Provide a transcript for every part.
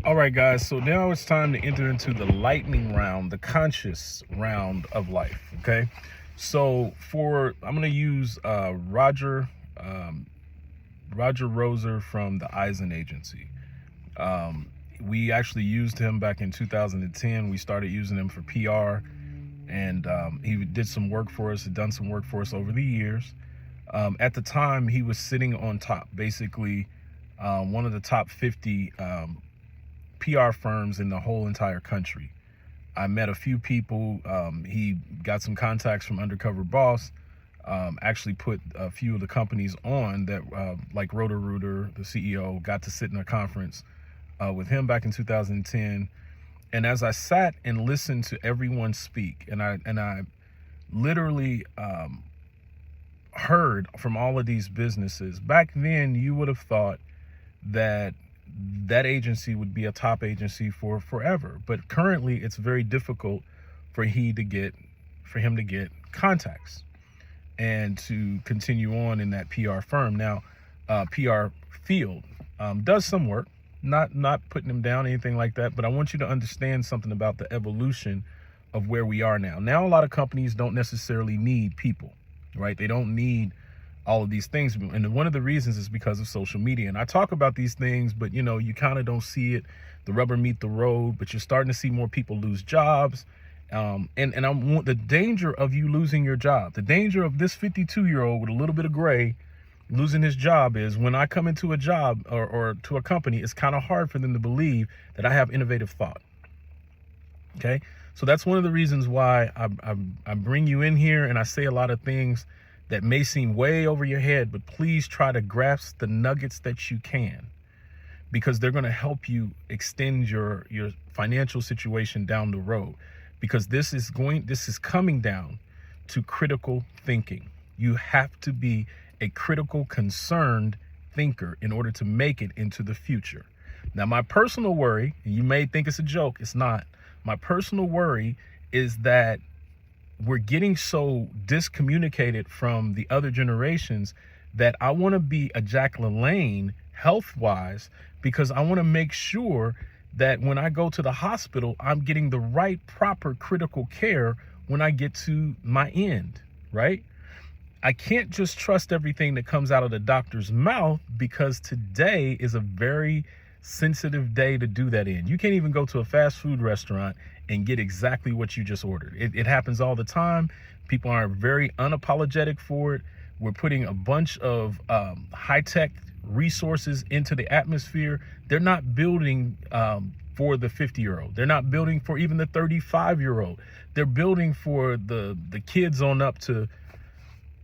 All right, guys, so now it's time to enter into the lightning round, the conscious round of life, okay? So I'm going to use Roger Roser from the Eisen Agency. We actually used him back in 2010. We started using him for PR, and he did some work for us, had done some work for us over the years. At the time, he was sitting on top, basically one of the top 50 PR firms in the whole entire country. I met a few people. He got some contacts from Undercover Boss, actually put a few of the companies on that, like Roto-Rooter, the CEO, got to sit in a conference with him back in 2010. And as I sat and listened to everyone speak, and I literally heard from all of these businesses, back then you would have thought that agency would be a top agency for forever. But currently it's very difficult for him to get contacts and to continue on in that PR firm. Now, PR field does some work, not putting them down, anything like that, but I want you to understand something about the evolution of where we are now. Now, a lot of companies don't necessarily need people, right? They don't need all of these things. And one of the reasons is because of social media. And I talk about these things, but you kind of don't see it. The rubber meet the road, but you're starting to see more people lose jobs. And I want the danger of you losing your job. The danger of this 52-year-old with a little bit of gray losing his job is when I come into a job or to a company, it's kind of hard for them to believe that I have innovative thought. Okay. So that's one of the reasons why I bring you in here and I say a lot of things that may seem way over your head, but please try to grasp the nuggets that you can, because they're going to help you extend your financial situation down the road, because this is coming down to critical thinking. You have to be a critical, concerned thinker in order to make it into the future. Now, my personal worry, and you may think it's a joke, it's not. My personal worry is that we're getting so discommunicated from the other generations that I want to be a Jack LaLanne health-wise, because I want to make sure that when I go to the hospital, I'm getting the right, proper critical care when I get to my end, right? I can't just trust everything that comes out of the doctor's mouth, because today is a very sensitive day to do that in. You can't even go to a fast food restaurant and get exactly what you just ordered. It happens all the time. People are very unapologetic for it. We're putting a bunch of high-tech resources into the atmosphere. They're not building for the 50-year-old. They're not building for even the 35-year-old. They're building for the kids on up to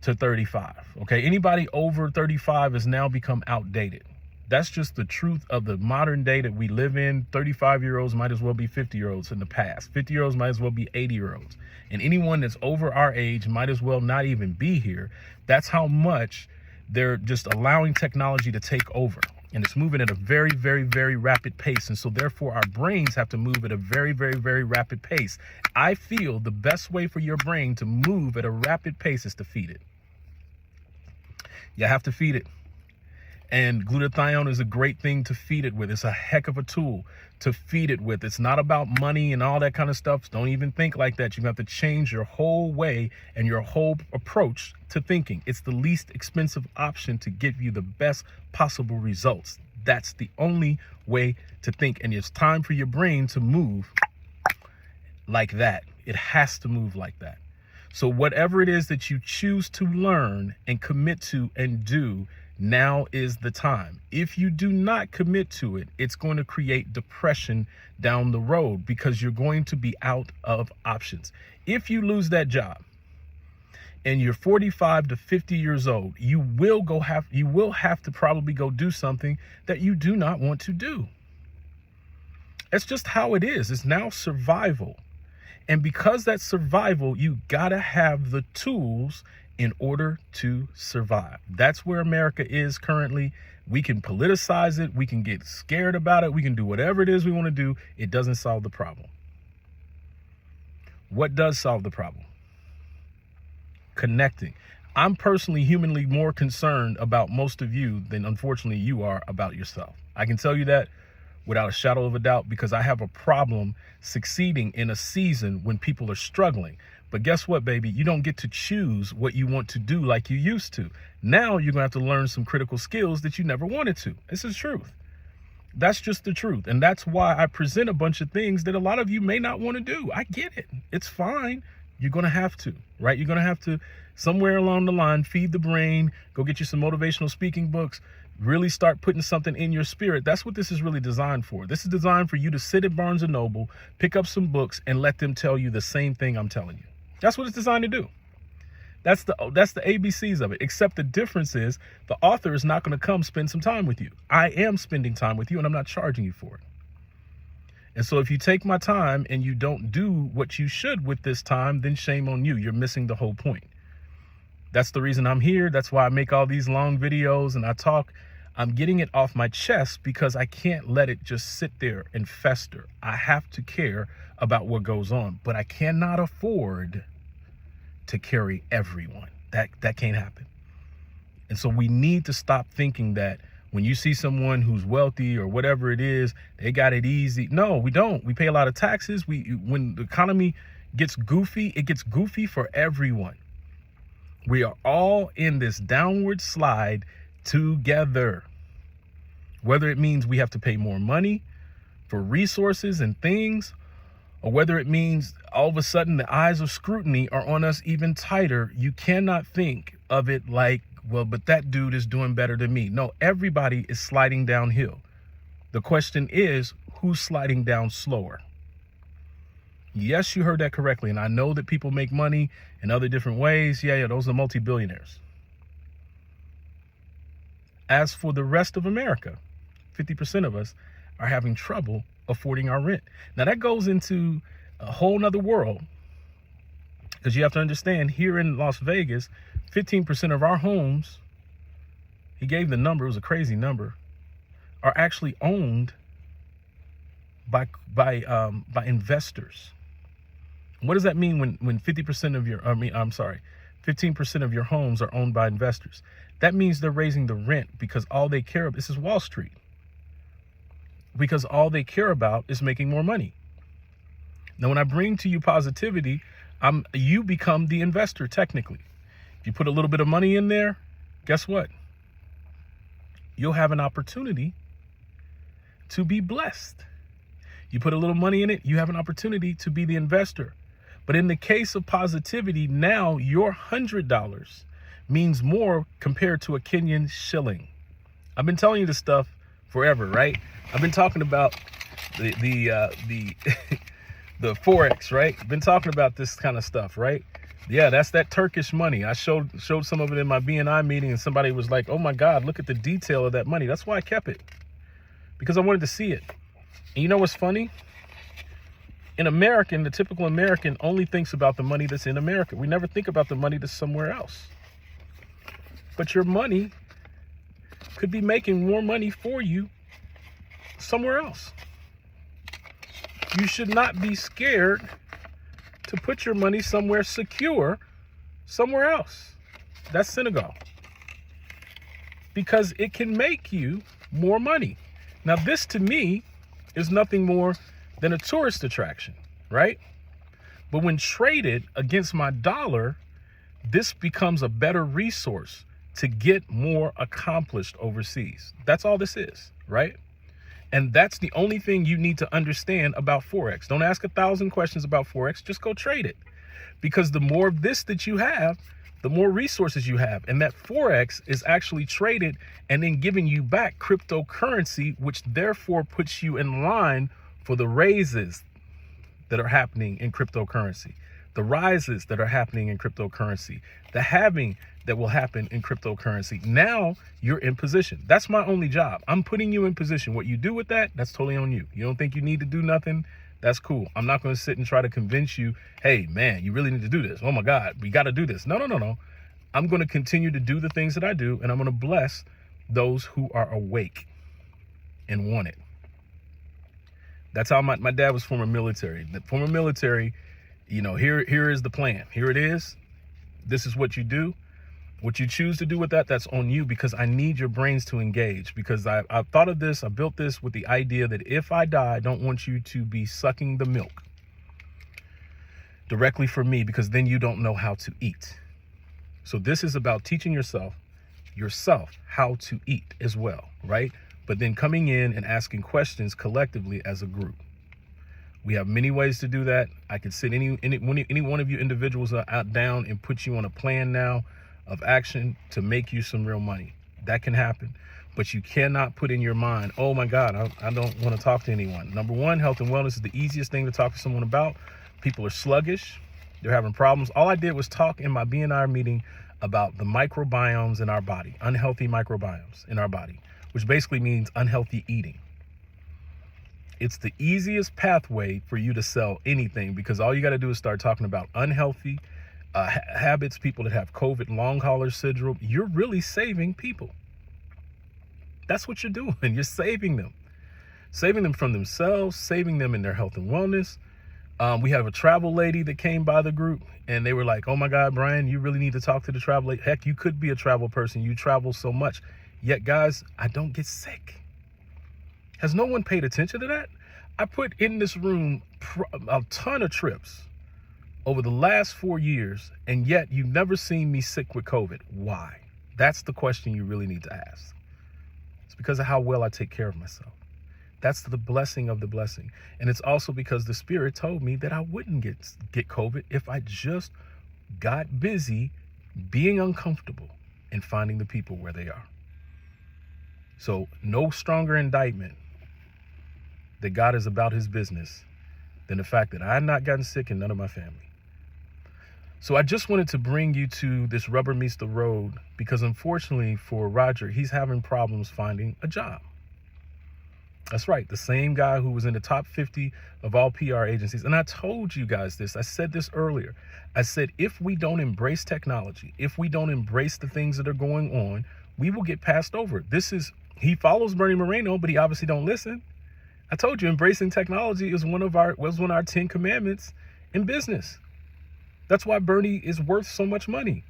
35. Okay, anybody over 35 has now become outdated. That's just the truth of the modern day that we live in. 35-year-olds might as well be 50-year-olds in the past. 50-year-olds might as well be 80-year-olds. And anyone that's over our age might as well not even be here. That's how much they're just allowing technology to take over. And it's moving at a very, very, very rapid pace. And so therefore our brains have to move at a very, very, very rapid pace. I feel the best way for your brain to move at a rapid pace is to feed it. You have to feed it. And glutathione is a great thing to feed it with. It's a heck of a tool to feed it with. It's not about money and all that kind of stuff. Don't even think like that. You have to change your whole way and your whole approach to thinking. It's the least expensive option to give you the best possible results. That's the only way to think. And it's time for your brain to move like that. It has to move like that. So whatever it is that you choose to learn and commit to and do, now is the time. If you do not commit to it, it's going to create depression down the road, because you're going to be out of options. If you lose that job and you're 45 to 50 years old, you will have to probably go do something that you do not want to do. That's just how it is. It's now survival. And because that's survival, you gotta have the tools in order to survive. That's where America is currently. We can politicize it. We can get scared about it. We can do whatever it is we want to do. It doesn't solve the problem. What does solve the problem? Connecting. I'm personally, humanly more concerned about most of you than unfortunately you are about yourself. I can tell you that without a shadow of a doubt, because I have a problem succeeding in a season when people are struggling. But guess what, baby? You don't get to choose what you want to do like you used to. Now you're going to have to learn some critical skills that you never wanted to. This is truth. That's just the truth. And that's why I present a bunch of things that a lot of you may not want to do. I get it. It's fine. You're going to have to, right? You're going to have to, somewhere along the line, feed the brain, go get you some motivational speaking books, really start putting something in your spirit. That's what this is really designed for. This is designed for you to sit at Barnes & Noble, pick up some books, and let them tell you the same thing I'm telling you. That's what it's designed to do. That's the ABCs of it, except the difference is the author is not going to come spend some time with you. I am spending time with you, and I'm not charging you for it. And so if you take my time and you don't do what you should with this time, then shame on you. You're missing the whole point. That's the reason I'm here. That's why I make all these long videos and I talk. I'm getting it off my chest because I can't let it just sit there and fester. I have to care about what goes on, but I cannot afford to carry everyone. That can't happen. And so we need to stop thinking that when you see someone who's wealthy or whatever it is, they got it easy. No, we don't. We pay a lot of taxes. When the economy gets goofy, it gets goofy for everyone. We are all in this downward slide together. Whether it means we have to pay more money for resources and things, or whether it means all of a sudden the eyes of scrutiny are on us even tighter, you cannot think of it like, well, but that dude is doing better than me. No, everybody is sliding downhill. The question is, who's sliding down slower? Yes, you heard that correctly. And I know that people make money in other different ways. Yeah, those are multi-billionaires. As for the rest of America, 50% of us are having trouble affording our rent. Now that goes into a whole nother world, because you have to understand, here in Las Vegas, 15% of our homes, he gave the number, it was a crazy number, are actually owned by investors. What does that mean when 50% of your, 15% of your homes are owned by investors? That means they're raising the rent because all they care about, this is Wall Street, because all they care about is making more money. Now, when I bring to you positivity, you become the investor technically. If you put a little bit of money in there, guess what? You'll have an opportunity to be blessed. You put a little money in it, you have an opportunity to be the investor. But in the case of positivity, now your $100 means more compared to a Kenyan shilling. I've been telling you this stuff forever, right? I've been talking about the the Forex, right? I've been talking about this kind of stuff, right? Yeah, that's that Turkish money. I showed some of it in my BNI meeting, and somebody was like, oh my God, look at the detail of that money. That's why I kept it, because I wanted to see it. And you know what's funny? The typical American only thinks about the money that's in America. We never think about the money that's somewhere else. But your money could be making more money for you somewhere else. You should not be scared to put your money somewhere secure, somewhere else. That's Senegal. Because it can make you more money. Now, this to me is nothing more than a tourist attraction, right? But when traded against my dollar, this becomes a better resource to get more accomplished overseas. That's all this is, right? And that's the only thing you need to understand about Forex. Don't ask 1,000 questions about Forex, just go trade it. Because the more of this that you have, the more resources you have. And that Forex is actually traded and then giving you back cryptocurrency, which therefore puts you in line for the raises that are happening in cryptocurrency, the rises that are happening in cryptocurrency, the halving that will happen in cryptocurrency. Now you're in position. That's my only job. I'm putting you in position. What you do with that, that's totally on you. You don't think you need to do nothing? That's cool. I'm not going to sit and try to convince you, hey, man, you really need to do this. Oh, my God, we got to do this. No. I'm going to continue to do the things that I do, and I'm going to bless those who are awake and want it. That's how my dad was former military. The former military, here is the plan. Here it is. This is what you do. What you choose to do with that, that's on you, because I need your brains to engage, because I've thought of this, I built this with the idea that if I die, I don't want you to be sucking the milk directly from me, because then you don't know how to eat. So this is about teaching yourself how to eat as well, right? But then coming in and asking questions collectively as a group. We have many ways to do that. I could sit any one of you individuals out down and put you on a plan now of action to make you some real money. That can happen. But you cannot put in your mind, oh my God, I don't want to talk to anyone. Number one, health and wellness is the easiest thing to talk to someone about. People are sluggish. They're having problems. All I did was talk in my BNI meeting about the microbiomes in our body, unhealthy microbiomes in our body, which basically means unhealthy eating. It's the easiest pathway for you to sell anything, because all you got to do is start talking about unhealthy habits, people that have COVID long hauler syndrome. You're really saving people. That's what you're doing. You're saving them from themselves, saving them in their health and wellness. We have a travel lady that came by the group, and they were like, oh my God, Brian, you really need to talk to the travel lady. Heck, you could be a travel person. You travel so much. Yet, guys, I don't get sick. Has no one paid attention to that? I put in this room a ton of trips over the last 4 years, and yet you've never seen me sick with COVID. Why? That's the question you really need to ask. It's because of how well I take care of myself. That's the blessing of the blessing. And it's also because the Spirit told me that I wouldn't get COVID if I just got busy being uncomfortable and finding the people where they are. So no stronger indictment that God is about his business than the fact that I had not gotten sick and none of my family. So I just wanted to bring you to this rubber meets the road, because unfortunately for Roger, he's having problems finding a job. That's right, the same guy who was in the top 50 of all PR agencies. And I told you guys this, I said this earlier. I said, if we don't embrace technology, if we don't embrace the things that are going on, we will get passed over. He follows Bernie Moreno, but he obviously don't listen. I told you, embracing technology was one of our 10 commandments in business. That's why Bernie is worth so much money,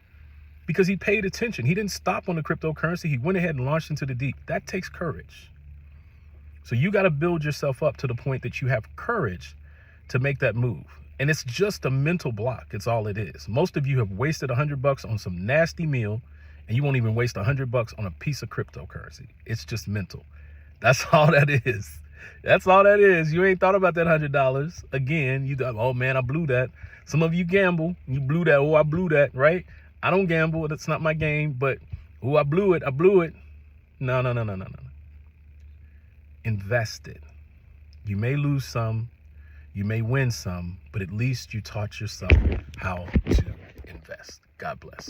because he paid attention. He didn't stop on the cryptocurrency. He went ahead and launched into the deep. That takes courage. So you got to build yourself up to the point that you have courage to make that move. And it's just a mental block. It's all it is. Most of you have wasted $100 on some nasty meal, and you won't even waste $100 on a piece of cryptocurrency. It's just mental. That's all that is. That's all that is. You ain't thought about that $100. Again, you thought, oh man, I blew that. Some of you gamble. You blew that. Oh, I blew that, right? I don't gamble. That's not my game. But, oh, I blew it. No. Invest it. You may lose some. You may win some. But at least you taught yourself how to invest. God bless.